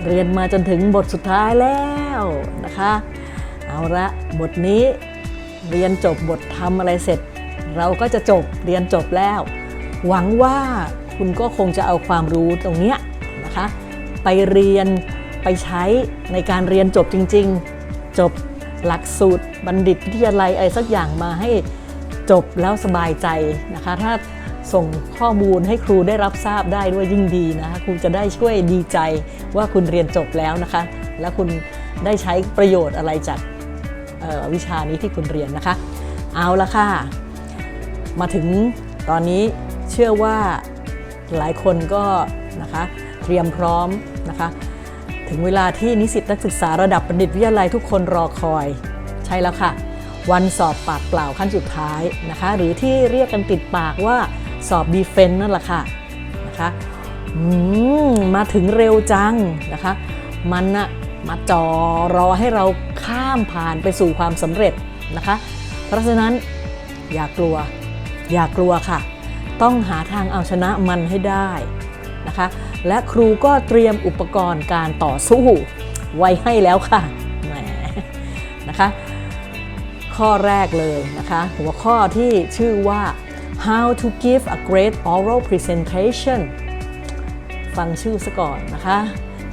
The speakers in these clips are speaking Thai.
เรียนมาจนถึงบทสุดท้ายแล้วนะคะเอาละบทนี้เรียนจบบททำอะไรเสร็จเราก็จะเรียนจบแล้วหวังว่าคุณก็คงจะเอาความรู้ตรงนี้นะคะไปเรียนไปใช้ในการเรียนจบจริงๆจบหลักสูตรบัณฑิตวิทยาลัยอะไรสักอย่างมาให้จบแล้วสบายใจนะคะถ้าส่งข้อมูลให้ครูได้รับทราบได้ด้วยยิ่งดีนะคะครูจะได้ช่วยดีใจว่าคุณเรียนจบแล้วนะคะและคุณได้ใช้ประโยชน์อะไรจากวิชานี้ที่คุณเรียนนะคะเอาละค่ะมาถึงตอนนี้เชื่อว่าหลายคนก็นะคะเตรียมพร้อมนะคะถึงเวลาที่นิสิตนักศึกษาระดับบัณฑิตวิทยาลัยทุกคนรอคอยใช่แล้วค่ะวันสอบปากเปล่าขั้นสุดท้ายนะคะหรือที่เรียกกันติดปากว่าสอบดีเฟนต์นั่นแหละค่ะนะคะมาถึงเร็วจังนะคะมันนะมาจ่อรอให้เราข้ามผ่านไปสู่ความสำเร็จนะคะเพราะฉะนั้นอย่ากลัวค่ะต้องหาทางเอาชนะมันให้ได้นะคะและครูก็เตรียมอุปกรณ์การต่อสู้ไว้ให้แล้วค่ะแหมนะคะข้อแรกเลยนะคะหัวข้อที่ชื่อว่า How to give a great oral presentation ฟังชื่อซะก่อนนะคะ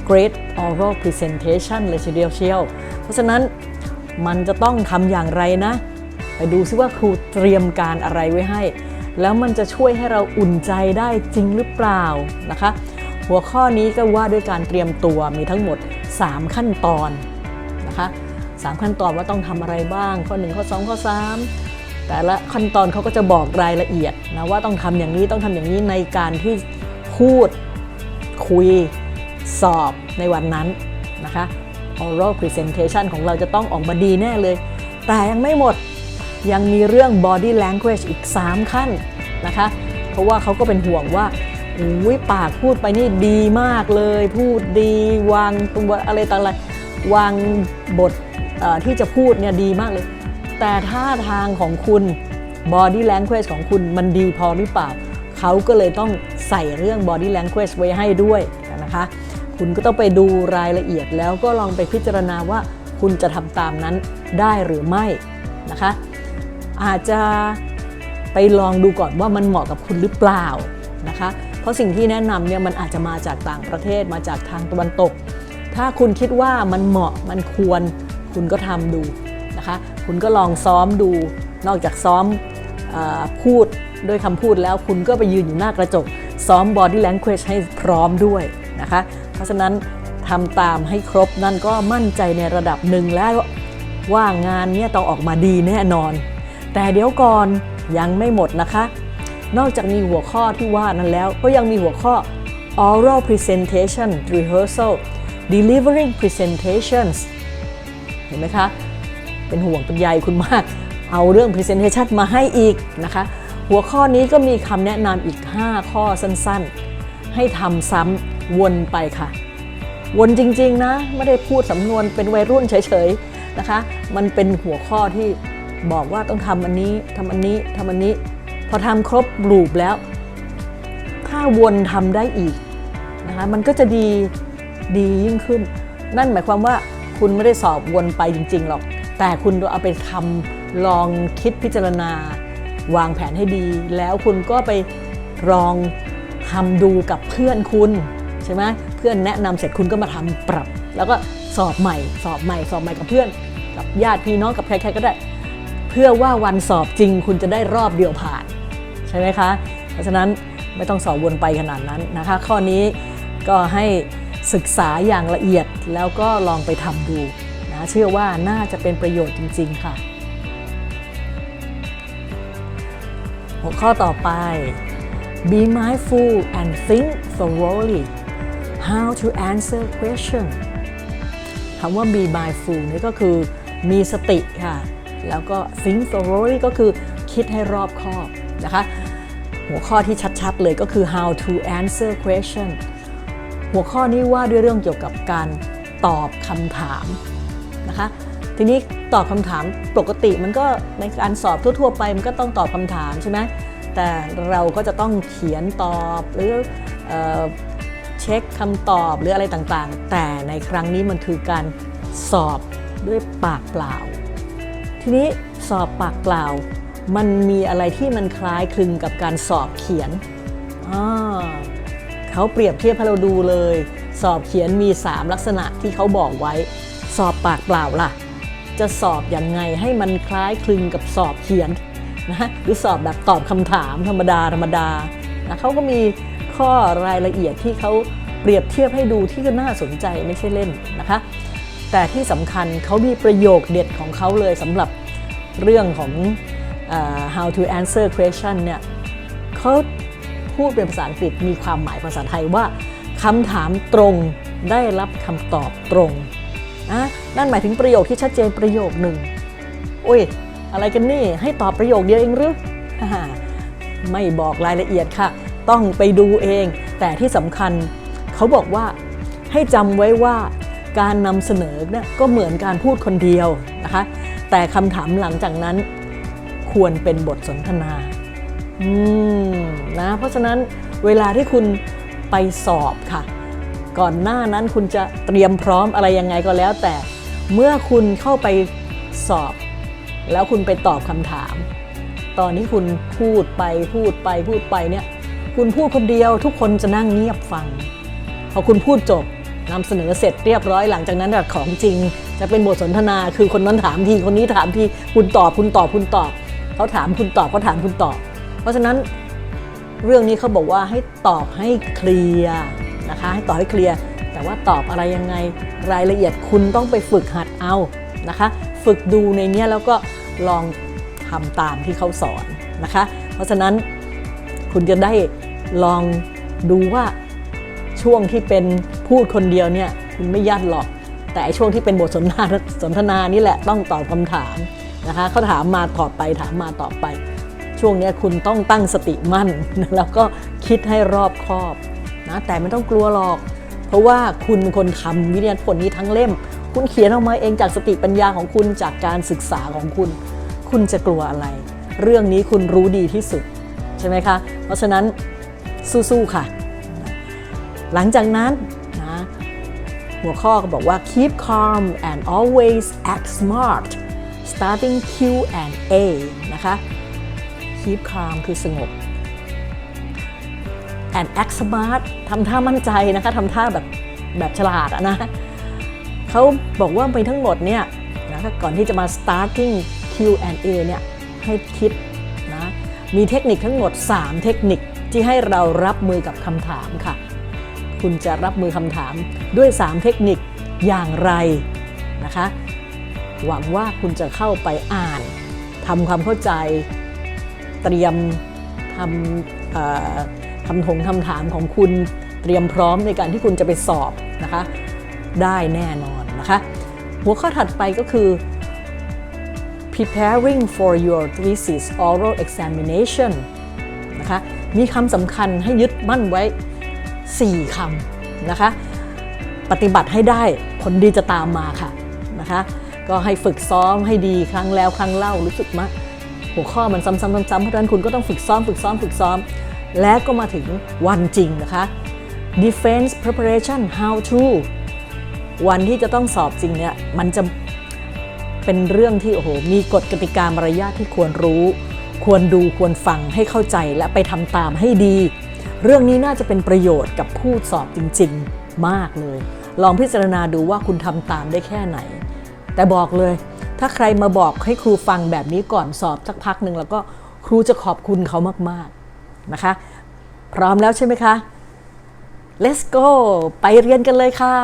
Great oral presentation เลยทีเดียวเชียวเพราะฉะนั้นมันจะต้องทำอย่างไรนะไปดูซิว่าครูเตรียมการอะไรไว้ให้แล้วมันจะช่วยให้เราอุ่นใจได้จริงหรือเปล่านะคะหัวข้อนี้ก็ว่าด้วยการเตรียมตัวมีทั้งหมด3ขั้นตอนนะคะ3ขั้นตอนว่าต้องทำอะไรบ้างข้อ1ข้อ2ข้อ3แต่ละขั้นตอนเขาก็จะบอกรายละเอียดนะว่าต้องทำอย่างนี้ต้องทำอย่างนี้ในการที่พูดคุยสอบในวันนั้นนะคะ oral presentation ของเราจะต้องออกมาดีแน่เลยแต่ยังไม่หมดยังมีเรื่อง body language อีก3ขั้นนะคะเพราะว่าเขาก็เป็นห่วงว่าปากพูดไปนี่ดีมากเลยพูดดีวางตัวอะไรต่างๆวางบทที่จะพูดเนี่ยดีมากเลยแต่ท่าทางของคุณ body language ของคุณมันดีพอหรือเปล่าเขาก็เลยต้องใส่เรื่อง body language ไว้ให้ด้วยนะคะคุณก็ต้องไปดูรายละเอียดแล้วก็ลองไปพิจารณาว่าคุณจะทำตามนั้นได้หรือไม่นะคะอาจจะไปลองดูก่อนว่ามันเหมาะกับคุณหรือเปล่านะคะเพราะสิ่งที่แนะนำเนี่ยมันอาจจะมาจากต่างประเทศมาจากทางตะวันตกถ้าคุณคิดว่ามันเหมาะมันควรคุณก็ทำดูนะคะคุณก็ลองซ้อมดูนอกจากซ้อมพูดด้วยคำพูดแล้วคุณก็ไปยืนอยู่หน้ากระจกซ้อม body language ให้พร้อมด้วยนะคะเพราะฉะนั้นทำตามให้ครบนั่นก็มั่นใจในระดับหนึ่งแล้วว่างานนี้ต้องออกมาดีแน่นอนแต่เดี๋ยวก่อนยังไม่หมดนะคะนอกจากมีหัวข้อที่ว่านั้นแล้วก็ยังมีหัวข้อ oral presentation rehearsal delivering presentations เห็นไหมคะเป็นห่วงเป็นใยคุณมากเอาเรื่อง presentation มาให้อีกนะคะหัวข้อนี้ก็มีคำแนะนำอีก5ข้อสั้นๆให้ทำซ้ำวนไปค่ะวนจริงๆนะไม่ได้พูดสำนวนเป็นวัยรุ่นเฉยๆนะคะมันเป็นหัวข้อที่บอกว่าต้องทำอันนี้ทำอันนี้ทำอันนี้พอทำครบรูปแล้วถ้าวนทำได้อีกนะคะมันก็จะดียิ่งขึ้นนั่นหมายความว่าคุณไม่ได้สอบวนไปจริงๆหรอกแต่คุณเอาไปทำลองคิดพิจารณาวางแผนให้ดีแล้วคุณก็ไปลองทำดูกับเพื่อนคุณใช่ไหมเพื่อนแนะนำเสร็จคุณก็มาทำปรับแล้วก็สอบใหม่กับเพื่อนกับญาติพี่น้องกับใครๆก็ได้เพื่อว่าวันสอบจริงคุณจะได้รอบเดียวผ่านใช่ไหมคะเพราะฉะนั้นไม่ต้องสอบวนไปขนาดนั้นนะคะข้อนี้ก็ให้ศึกษาอย่างละเอียดแล้วก็ลองไปทำดูนะเชื่อว่าน่าจะเป็นประโยชน์จริงๆค่ะหัวข้อต่อไป Be mindful and think thoroughly how to answer question คำว่า be mindful นี่ก็คือมีสติค่ะแล้วก็ think thoroughly ก็คือคิดให้รอบคอบนะคะหัวข้อที่ชัดๆเลยก็คือ how to answer question หัวข้อนี้ว่าด้วยเรื่องเกี่ยวกับการตอบคำถามนะคะทีนี้ตอบคำถามปกติมันก็ในการสอบทั่วๆไปมันก็ต้องตอบคำถามใช่ไหมแต่เราก็จะต้องเขียนตอบหรือช ช็คคำตอบหรืออะไรต่างๆแต่ในครั้งนี้มันคือการสอบด้วยปากเปล่าทีนี้สอบปากเปล่ามันมีอะไรที่มันคล้ายคลึงกับการสอบเขียนเขาเปรียบเทียบให้เราดูเลยสอบเขียนมี3ลักษณะที่เขาบอกไว้สอบปากเปล่าล่ะจะสอบยังไงให้มันคล้ายคลึงกับสอบเขียนนะหรือสอบแบบตอบคำถามธรรมดานะเขาก็มีข้อรายละเอียดที่เขาเปรียบเทียบให้ดูที่ก็น่าสนใจไม่ใช่เล่นนะคะแต่ที่สำคัญเขามีประโยคเด็ดของเขาเลยสำหรับเรื่องของhow to answer question เนี่ยเขาพูดเป็นภาษาอังกฤษมีความหมายภาษาไทยว่าคำถามตรงได้รับคำตอบตรงนั่นหมายถึงประโยคที่ชัดเจนประโยคหนึ่งโอ้ยอะไรกันนี่ให้ตอบประโยคเดียวเองหรือ ไม่บอกรายละเอียดค่ะต้องไปดูเองแต่ที่สำคัญเขาบอกว่าให้จำไว้ว่าการนำเสนอเนี่ยก็เหมือนการพูดคนเดียวนะคะแต่คำถามหลังจากนั้นควรเป็นบทสนทนานะเพราะฉะนั้นเวลาที่คุณไปสอบค่ะก่อนหน้านั้นคุณจะเตรียมพร้อมอะไรยังไงก็แล้วแต่เมื่อคุณเข้าไปสอบแล้วคุณไปตอบคำถามตอนที่คุณพูดไปเนี่ยคุณพูดคนเดียวทุกคนจะนั่งเงียบฟังพอคุณพูดจบนำเสนอเสร็จเรียบร้อยหลังจากนั้นของจริงจะเป็นบทสนทนาคือคนนั้นถามทีคนนี้ถามทีคุณตอบเขาถามคุณตอบเขาถามคุณตอบเพราะฉะนั้นเรื่องนี้เขาบอกว่าให้ตอบให้เคลียร์นะคะให้ตอบให้เคลียร์แต่ว่าตอบอะไรยังไงรายละเอียดคุณต้องไปฝึกหัดเอานะคะฝึกดูในนี้แล้วก็ลองทำตามที่เขาสอนนะคะเพราะฉะนั้นคุณจะได้ลองดูว่าช่วงที่เป็นพูดคนเดียวเนี่ยคุณไม่ยัดหรอกแต่ช่วงที่เป็นบทสนทนานี่แหละต้องตอบคำถามนะคะเขาถามมาตอบไปถามมาตอบไปช่วงนี้คุณต้องตั้งสติมั่นแล้วก็คิดให้รอบคอบนะแต่ไม่ต้องกลัวหรอกเพราะว่าคุณเป็นคนทำวิทยาผลนี้ทั้งเล่มคุณเขียนออกมาเองจากสติปัญญาของคุณจากการศึกษาของคุณจะกลัวอะไรเรื่องนี้คุณรู้ดีที่สุดใช่ไหมคะเพราะฉะนั้นสู้ๆค่ะหลังจากนั้นนะหัวข้อก็บอกว่า keep calm and always act smart starting Q&A นะคะ keep calm คือสงบ and act smart ทำท่ามั่นใจนะคะทำท่าแบบฉลาดนะเขาบอกว่าไปทั้งหมดเนี่ยนะก่อนที่จะมา starting Q&A เนี่ยให้คิดนะมีเทคนิคทั้งหมด3เทคนิคที่ให้เรารับมือกับคำถามค่ะคุณจะรับมือคำถามด้วย3เทคนิคอย่างไรนะคะหวังว่าคุณจะเข้าไปอ่านทำความเข้าใจเตรียมทำคำถามของคุณเตรียมพร้อมในการที่คุณจะไปสอบนะคะได้แน่นอนนะคะหัวข้อถัดไปก็คือ preparing for your thesis oral examination นะคะมีคำสำคัญให้ยึดมั่นไว้4คำนะคะปฏิบัติให้ได้ผลดีจะตามมาค่ะนะคะก็ให้ฝึกซ้อมให้ดีครั้งแล้วครั้งเล่ารู้สึกมั้ยหัวข้อมันซ้ำๆเพราะฉะนั้นคุณก็ต้องฝึกซ้อมและก็มาถึงวันจริงนะคะ defense preparation how to วันที่จะต้องสอบจริงเนี่ยมันจะเป็นเรื่องที่โอ้โหมีกฎกติกามารยาทที่ควรรู้ควรดูควรฟังให้เข้าใจและไปทำตามให้ดีเรื่องนี้น่าจะเป็นประโยชน์กับผู้สอบจริงๆมากเลยลองพิจารณาดูว่าคุณทำตามได้แค่ไหนแต่บอกเลยถ้าใครมาบอกให้ครูฟังแบบนี้ก่อนสอบสักพักหนึ่งแล้วก็ครูจะขอบคุณเขามากๆนะคะพร้อมแล้วใช่ไหมคะ Let's go ไปเรียนกันเลยค่ะ